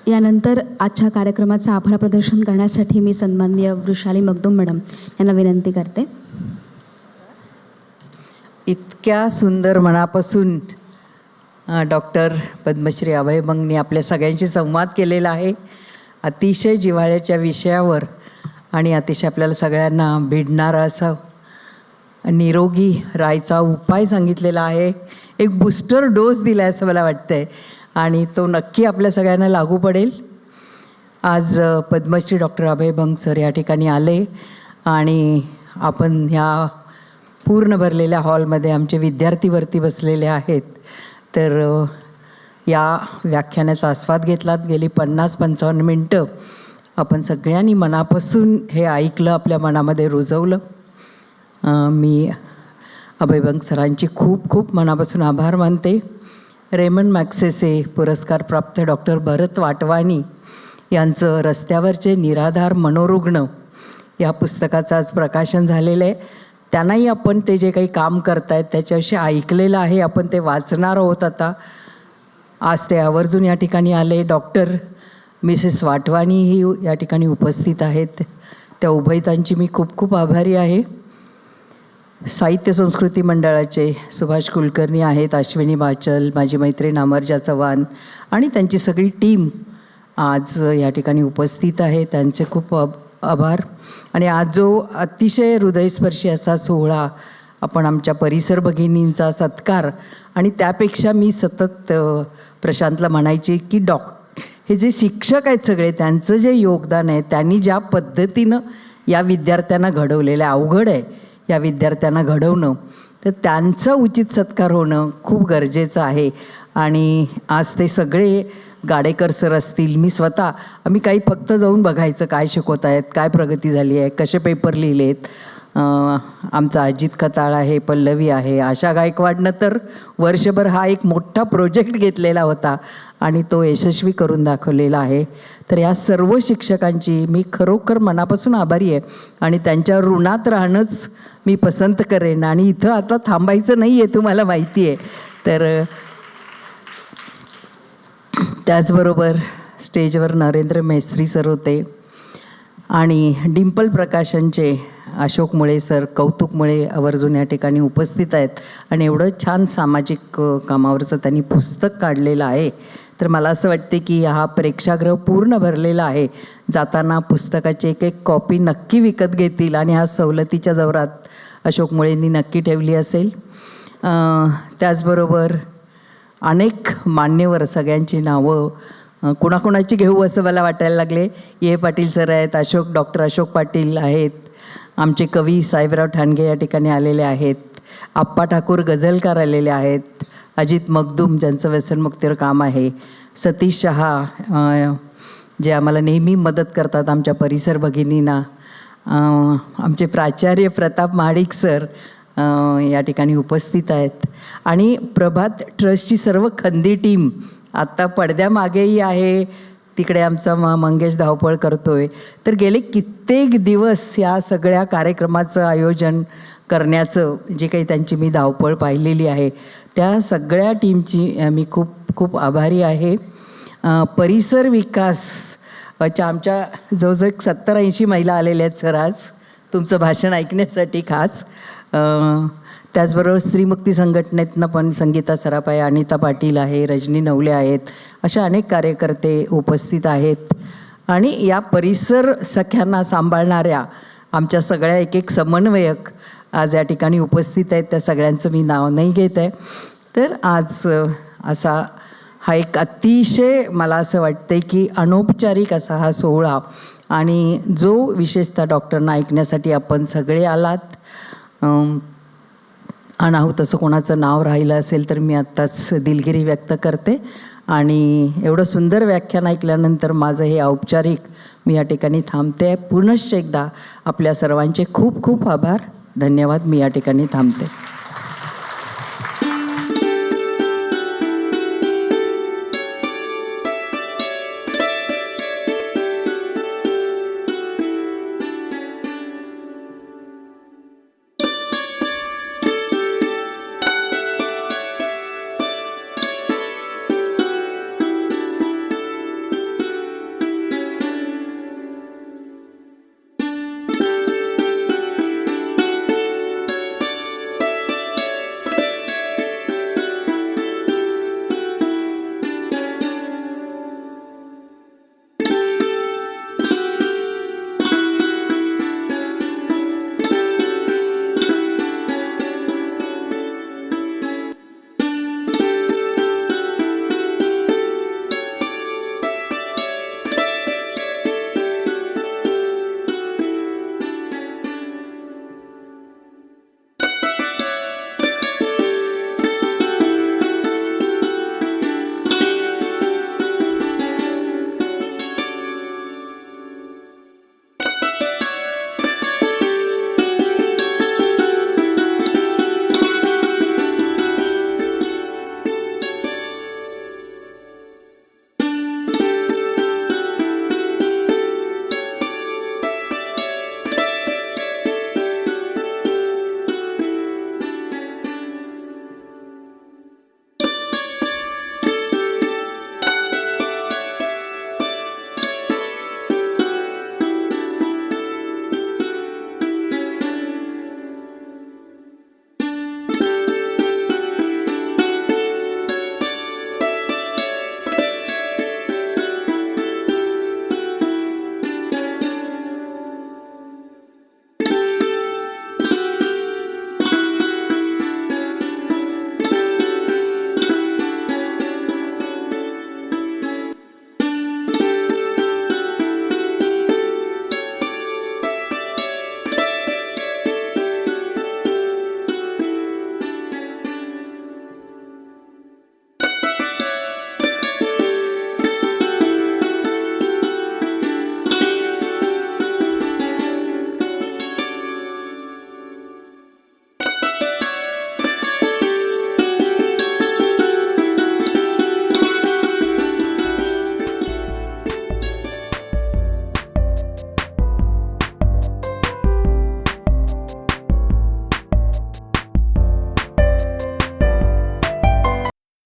यानंतर आजच्या कार्यक्रमाचं आभार प्रदर्शन करण्यासाठी मी सन्माननीय वृषाली मगदूम मॅडम यांना विनंती करते. इतक्या सुंदर मनापासून डॉक्टर पद्मश्री अभय बंगनी आपल्या सगळ्यांशी संवाद केलेला आहे, अतिशय जिव्हाळ्याच्या विषयावर आणि अतिशय आपल्याला सगळ्यांना भिडणारा असा निरोगी राहायचा उपाय सांगितलेला आहे. एक बूस्टर डोस दिला आहे असं मला वाटतं आहे आणि तो नक्की आपल्या सगळ्यांना लागू पडेल. आज पद्मश्री डॉक्टर अभय बंग सर या ठिकाणी आले आणि आपण ह्या पूर्ण भरलेल्या हॉलमध्ये आमचे विद्यार्थीवरती बसलेले आहेत. तर या व्याख्यानाचा आस्वाद घेतलात. गेली 50-55 मिनटं आपण सगळ्यांनी मनापासून हे ऐकलं, आपल्या मनामध्ये रुजवलं. मी अभय बंग सरांची खूप खूप मनापासून आभार मानते. रेमंड मॅग्सेसे पुरस्कार प्राप्त डॉक्टर भरत वाटवानी यांचं रस्त्यावरचे निराधार मनोरुग्ण या पुस्तकाचं आज प्रकाशन झालेलं आहे. त्यांनाही आपण ते जे काही काम करतायत त्याच्याविषयी ऐकलेलं आहे, आपण ते वाचणार आहोत. आता आज ते आवर्जून या ठिकाणी आले. डॉक्टर मिसेस वाटवानीही या ठिकाणी उपस्थित आहेत. त्या उभयतांची मी खूप खूप आभारी आहे. साहित्य संस्कृती मंडळाचे सुभाष कुलकर्णी आहेत, अश्विनी बाचल, माझी मैत्रीण अमरजा चव्हाण आणि त्यांची सगळी टीम आज या ठिकाणी उपस्थित आहे. त्यांचे खूप आभार. आणि आज जो अतिशय हृदयस्पर्शी असा सोहळा आपण आमच्या परिसर भगिनींचा सत्कार, आणि त्यापेक्षा मी सतत प्रशांतला म्हणायची की हे जे शिक्षक आहेत सगळे, त्यांचं जे योगदान आहे, त्यांनी ज्या पद्धतीनं या विद्यार्थ्यांना घडवलेलं आहे, अवघड आहे या विद्यार्थ्यांना घडवणं, तर त्यांचा उचित सत्कार होणं खूप गरजेचं आहे. आणि आज ते सगळे गाडेकर सर असतील, मी स्वतः, आम्ही काही फक्त जाऊन बघायचं काय शिकवत आहेत, काय प्रगती झाली आहे, कसे पेपर लिहिलेत. आमचा अजित खताळ आहे, पल्लवी आहे, आशा गायकवाडनं तर वर्षभर हा एक मोठा प्रोजेक्ट घेतलेला होता आणि तो यशस्वी करून दाखवलेला आहे. तर या सर्व शिक्षकांची मी खरोखर मनापासून आभारी आहे आणि त्यांच्या ऋणात राहणंच मी पसंत करेन. आणि इथं आता थांबायचं नाही आहे, तुम्हाला माहिती आहे. तर त्याचबरोबर स्टेजवर नरेंद्र मेस्त्री सर होते आणि डिंपल प्रकाशनचे अशोक मुळे सर, कौतुक मुळे आवर्जून या ठिकाणी उपस्थित आहेत. आणि एवढं छान सामाजिक कामावरचं त्यांनी पुस्तक काढलेलं आहे. तर मला असं वाटते की हा प्रेक्षागृह पूर्ण भरलेला आहे. जाताना पुस्तकाची एक एक कॉपी नक्की विकत घेतील आणि हा सवलतीच्या दरात अशोक मुळेंनी नक्की ठेवली असेल. त्याचबरोबर अनेक मान्यवर, सगळ्यांची नावं कुणाकुणाची घेऊ असं मला वाटायला लागले. ए पाटील सर आहेत, डॉक्टर अशोक पाटील आहेत, आमचे कवी साहेबराव ठाणगे या ठिकाणी आलेले आहेत, आप्पा ठाकूर गझलकार आलेले आहेत, अजित मगदूम ज्यांचं व्यसनमुक्तीवर काम आहे, सतीश शहा जे आम्हाला नेहमी मदत करतात आमच्या परिसर भगिनींना, आमचे प्राचार्य प्रताप महाडिक सर या ठिकाणी उपस्थित आहेत. आणि प्रभात ट्रस्टची सर्व खंदी टीम आत्ता पडद्यामागेही आहे. तिकडे आमचा मंगेश धावपळ करतो आहे. तर गेले कित्येक दिवस या सगळ्या कार्यक्रमाचं आयोजन करण्याचं जे काही त्यांची मी धावपळ पाहिलेली आहे, त्या सगळ्या टीमची मी खूप खूप आभारी आहे. परिसर विकास आमच्या जवळजवळ 70-80 महिला आलेल्या आहेत सर आज तुमचं भाषण ऐकण्यासाठी खास. त्याचबरोबर स्त्रीमुक्ती संघटनेतनं पण संगीता सराफ आहे, अनिता पाटील आहे, रजनी नवले आहेत, अशा अनेक कार्यकर्ते उपस्थित आहेत. आणि या परिसर सख्यांना सांभाळणाऱ्या आमच्या सगळ्या एक एक समन्वयक आज या ठिकाणी उपस्थित आहेत. त्या सगळ्यांचं मी नाव नाही घेत आहे. तर आज असा हा एक अतिशय मला असं वाटतं की अनौपचारिक असा हा सोहळा, आणि जो विशेषतः डॉक्टरना ऐकण्यासाठी आपण सगळे आलात. अनाहूत असं कोणाचं नाव राहिलं असेल तर मी आत्ताच दिलगिरी व्यक्त करते. आणि एवढं सुंदर व्याख्यान ऐकल्यानंतर माझं हे औपचारिक मी या ठिकाणी थांबते. पुनश्च एकदा आपल्या सर्वांचे खूप खूप आभार, धन्यवाद. मी या ठिकाणी थांबते.